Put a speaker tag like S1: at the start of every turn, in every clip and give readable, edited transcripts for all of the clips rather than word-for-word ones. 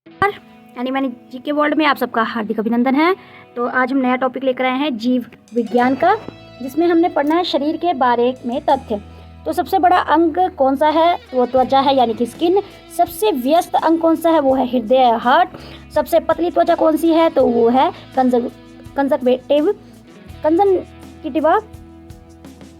S1: यानी मैंने GK world में आप सबका हार्दिक अभिनंदन है। तो आज हम नया टॉपिक लेकर आए हैं जीव विज्ञान का, जिसमें हमने पढ़ना है शरीर के बारे में तथ्य। तो सबसे बड़ा अंग कौन सा है? वो त्वचा है, यानी कि स्किन। सबसे व्यस्त अंग कौन सा है? वो है हृदय या हार्ट। सबसे पतली त्वचा कौन सी है? तो वो है कंजंक्टिवा।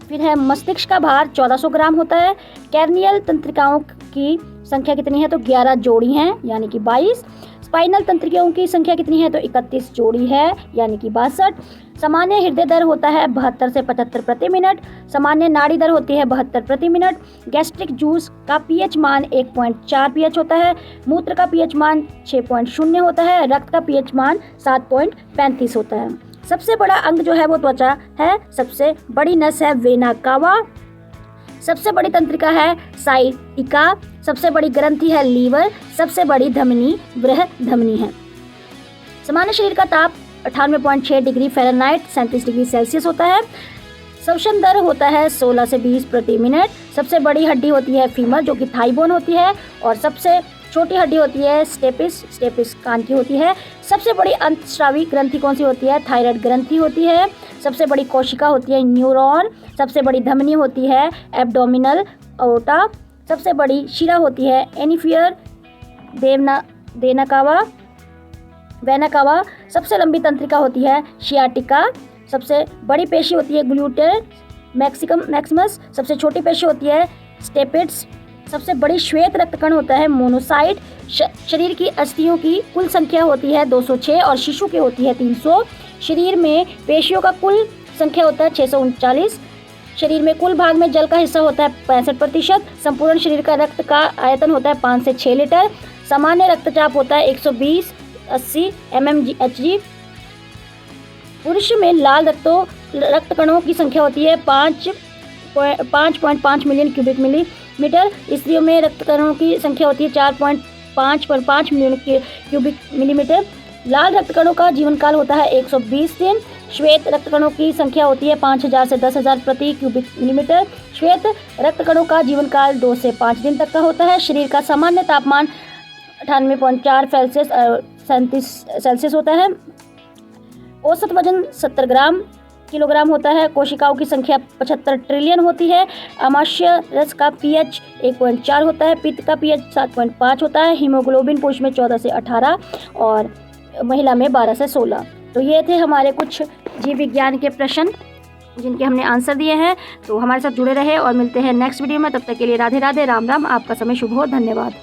S1: फिर है मस्तिष्क का भार 1400 ग्राम होता है। कैर्नियल तंत्रिकाओं की संख्या कितनी है? तो 11 जोड़ी हैं, यानी कि 22। स्पाइनल तंत्रिकाओं की संख्या कितनी है? तो 31 जोड़ी है, यानी कि 62। सामान्य हृदय दर होता है 72 से 75 प्रति मिनट। सामान्य नाड़ी दर होती है 72 प्रति मिनट। गैस्ट्रिक जूस का पीएच मान 1.4 पीएच होता है। मूत्र का पीएच मान 6.0 होता है। रक्त का पीएच मान 7.35 होता है। सबसे बड़ा अंग जो है वो त्वचा है। सबसे बड़ी नस है वेना कावा। सबसे बड़ी तंत्रिका है साइटिका। सबसे बड़ी ग्रंथि है लीवर। सबसे बड़ी धमनी बृहद धमनी है। सामान्य शरीर का ताप 98.6 डिग्री फ़ारेनहाइट 37 डिग्री सेल्सियस होता है। श्वसन दर होता है 16 से 20 प्रति मिनट। सबसे बड़ी हड्डी होती है फीमर, जो कि थाई बोन होती है। और सबसे छोटी हड्डी होती है स्टेपिस कान की होती है। सबसे बड़ी अंतस्रावी ग्रंथि कौन सी होती है? थायराइड ग्रंथि होती है। सबसे बड़ी कोशिका होती है न्यूरॉन। सबसे बड़ी धमनी होती है एब्डोमिनल अओर्टा। सबसे बड़ी शिरा होती है एनिफियर वेना कावा। सबसे लंबी तंत्रिका होती है शियाटिका। सबसे बड़ी पेशी होती है ग्लूटेर मैक्सिमस। सबसे छोटी पेशी होती है स्टेपिड्स। सबसे बड़ी श्वेत रक्तकण होता है मोनोसाइट। शरीर की अस्थियों की कुल संख्या होती है 206 और शिशु की होती है 300। शरीर में पेशियों का कुल संख्या होता है 639। शरीर में कुल भाग में जल का हिस्सा होता है 65%। संपूर्ण शरीर का रक्त का आयतन होता है 5 से 6 लीटर। सामान्य रक्तचाप होता है 120/80 mmHg। पुरुष में लाल रक्तकणों की संख्या होती है 5.5 मिलियन क्यूबिक मिलीमीटर। स्त्रियों में रक्तकणों की संख्या होती है 4.5 मिलियन क्यूबिक मिलीमीटर। लाल रक्तकणों का जीवन काल होता है 120 दिन। श्वेत रक्तकणों की संख्या होती है 5000 से 10,000 प्रति क्यूबिक मिलीमीटर। श्वेत रक्तकणों का जीवन काल 2 से 5 दिन तक का होता है। शरीर का सामान्य तापमान 98.4 सेल्सियस होता है। औसत वजन 70 किलोग्राम होता है। कोशिकाओं की संख्या 75 ट्रिलियन होती है। अमाशय रस का पीएच 1.4 होता है। पित्त का पीएच 7.5 होता है। हीमोग्लोबिन पुरुष में 14 से 18 और महिला में 12 से 16। तो ये थे हमारे कुछ जीव विज्ञान के प्रश्न, जिनके हमने आंसर दिए हैं। तो हमारे साथ जुड़े रहे और मिलते हैं नेक्स्ट वीडियो में। तब तक के लिए राधे राधे, राम राम। आपका समय शुभ हो। धन्यवाद।